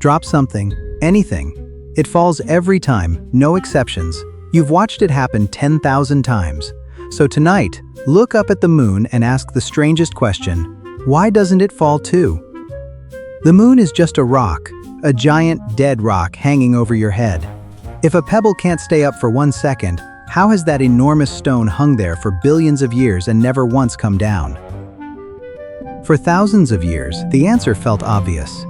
Drop something, anything. It falls every time, no exceptions. You've watched it happen 10,000 times. So tonight, look up at the moon and ask the strangest question: why doesn't it fall too? The moon is just a rock, a giant dead rock hanging over your head. If a pebble can't stay up for 1 second, how has that enormous stone hung there for billions of years and never once come down? For thousands of years, the answer felt obvious.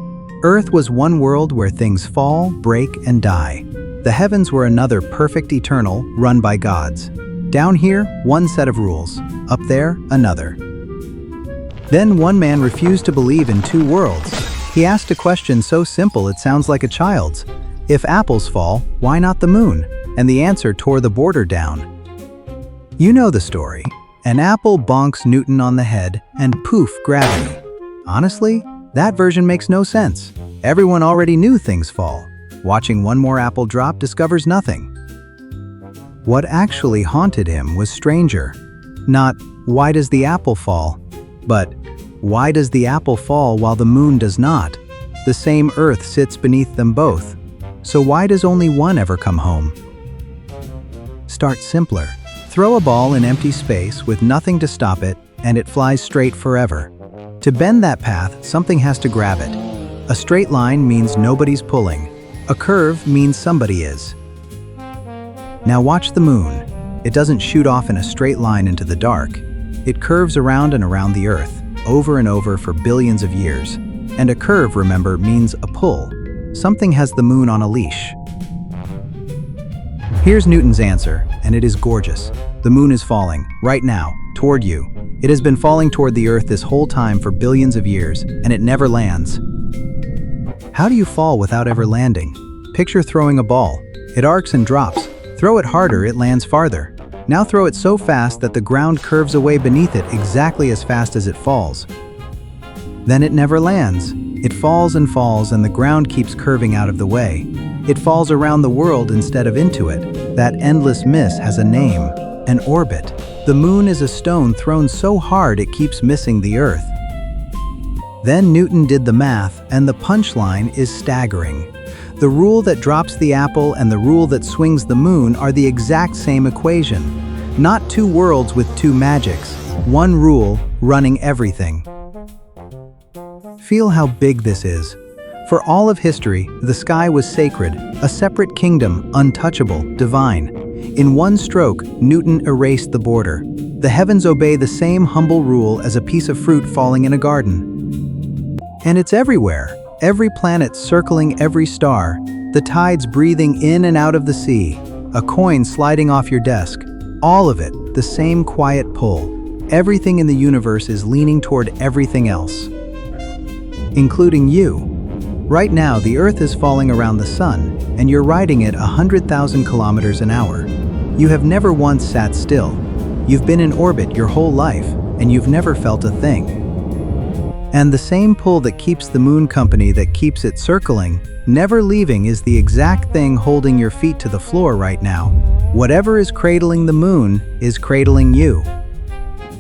Earth was one world where things fall, break, and die. The heavens were another perfect eternal, run by gods. Down here, one set of rules. Up there, another. Then one man refused to believe in two worlds. He asked a question so simple it sounds like a child's. If apples fall, why not the moon? And the answer tore the border down. You know the story. An apple bonks Newton on the head, and poof, gravity. Honestly, that version makes no sense. Everyone already knew things fall. Watching one more apple drop discovers nothing. What actually haunted him was stranger. Not, why does the apple fall? But, why does the apple fall while the moon does not? The same Earth sits beneath them both. So why does only one ever come home? Start simpler. Throw a ball in empty space with nothing to stop it, and it flies straight forever. To bend that path, something has to grab it. A straight line means nobody's pulling. A curve means somebody is. Now watch the moon. It doesn't shoot off in a straight line into the dark. It curves around and around the Earth, over and over for billions of years. And a curve, remember, means a pull. Something has the moon on a leash. Here's Newton's answer, and it is gorgeous. The moon is falling, right now, toward you. It has been falling toward the Earth this whole time for billions of years, and it never lands. How do you fall without ever landing? Picture throwing a ball. It arcs and drops. Throw it harder, it lands farther. Now throw it so fast that the ground curves away beneath it exactly as fast as it falls. Then it never lands. It falls, and the ground keeps curving out of the way. It falls around the world instead of into it. That endless miss has a name, an orbit. The moon is a stone thrown so hard it keeps missing the Earth. Then Newton did the math, and the punchline is staggering. The rule that drops the apple and the rule that swings the moon are the exact same equation. Not two worlds with two magics. One rule running everything. Feel how big this is. For all of history, the sky was sacred, a separate kingdom, untouchable, divine. In one stroke, Newton erased the border. The heavens obey the same humble rule as a piece of fruit falling in a garden. And it's everywhere. Every planet circling every star, the tides breathing in and out of the sea, a coin sliding off your desk. All of it, the same quiet pull. Everything in the universe is leaning toward everything else, including you. Right now, the Earth is falling around the sun, and you're riding it 100,000 kilometers an hour. You have never once sat still. You've been in orbit your whole life, and you've never felt a thing. And the same pull that keeps the moon company, that keeps it circling, never leaving, is the exact thing holding your feet to the floor right now. Whatever is cradling the moon is cradling you.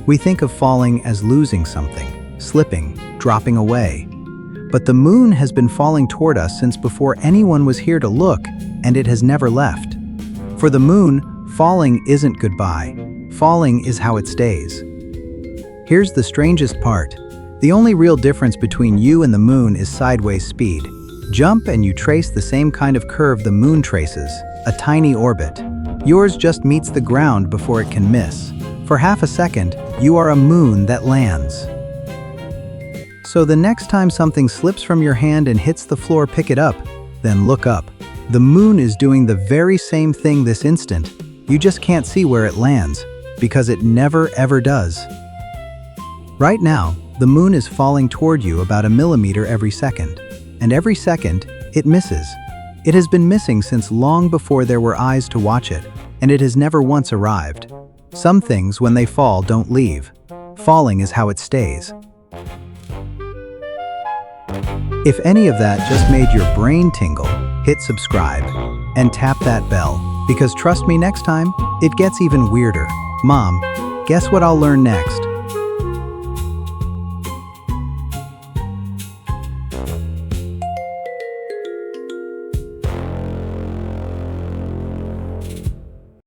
We think of falling as losing something, slipping, dropping away. But the moon has been falling toward us since before anyone was here to look, and it has never left. For the moon, falling isn't goodbye. Falling is how it stays. Here's the strangest part. The only real difference between you and the moon is sideways speed. Jump and you trace the same kind of curve the moon traces, a tiny orbit. Yours just meets the ground before it can miss. For half a second, you are a moon that lands. So the next time something slips from your hand and hits the floor, pick it up, then look up. The moon is doing the very same thing this instant. You just can't see where it lands, because it never ever does. Right now, the moon is falling toward you about a millimeter every second, and every second, it misses. It has been missing since long before there were eyes to watch it, and it has never once arrived. Some things, when they fall, don't leave. Falling is how it stays. If any of that just made your brain tingle, hit subscribe and tap that bell, because trust me, next time, it gets even weirder. Mom, guess what I'll learn next?